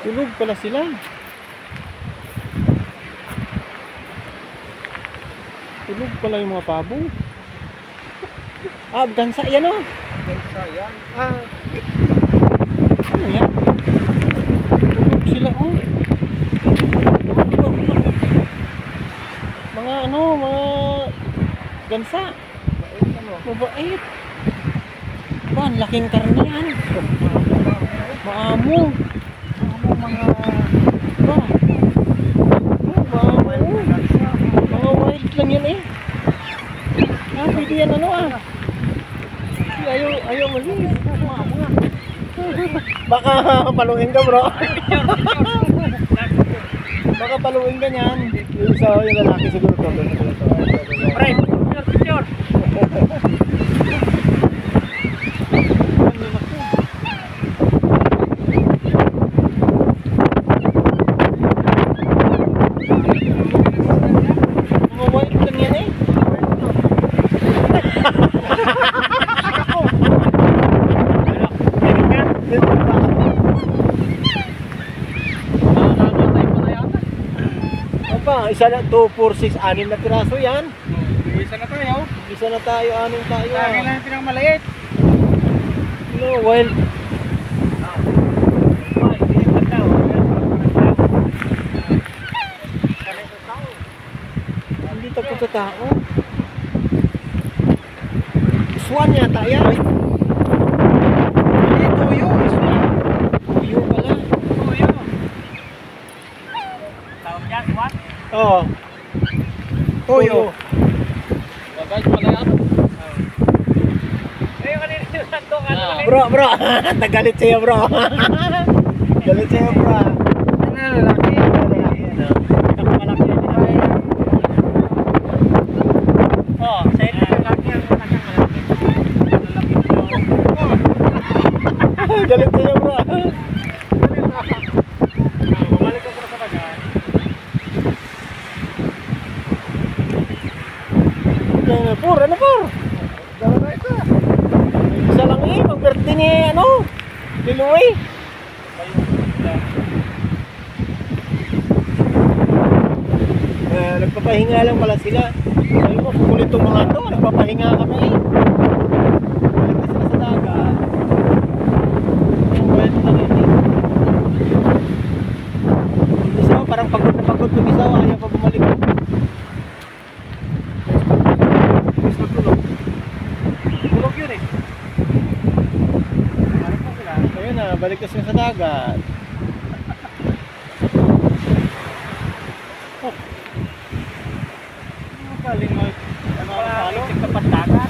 Tulog pala sila. Tulog pala yung mga pabo. Ah, gansa yan o. Gansa yan. Ano yan? Tulog sila o. Mga ano, mga gansa. Mabait. Ba, ang laking karne yan. Maamo. Mga Ba? Maamo. Mga wild lang yan eh. Ah, pwede yan ano ah. Ayaw malis. Baka paluin ka bro. Baka paluin ka niyan. Yung isa, yung lalaki siguro to. Pre, picture. Mga wild lang yan eh. Isa na, 2, 4, 6, 6 na piraso yan. Isa na tayo. Isa na tayo, 6 tayo. Lagi lang yung pinakmaliit. No, wild. Hindi tapos sa tao. Swan yata yan. Hindi, tuyo. Tuyo pala. Tuyo. Tawag yan, what? Oo. Tuyo. Bagay pala yan. Ayun kanina yung sandok. Bro. Nagalit siya bro. Galit siya bro. Ano, lalaki. Malaki yan. Oh, sa'yo na lalaki ang malaki. Galit siya bro. Bumalik ako sa bagay. Ano por? Dala na ito. Isa lang eh, mag-birthday ni ano? Ni Louie. Nagpapahinga lang pala sila. Sabi mo, kukulit itong mga ito. Nagpapahinga kami eh. Balik na sila sa dagat. Ang wild lang yun eh. Isa parang pagod na pagod yung isa. Ayaw pa bumalik. Tulog yun eh. Ayun na, balik na sila sa dagat. Galing mo. Ano, palo? Tigtapat dagat.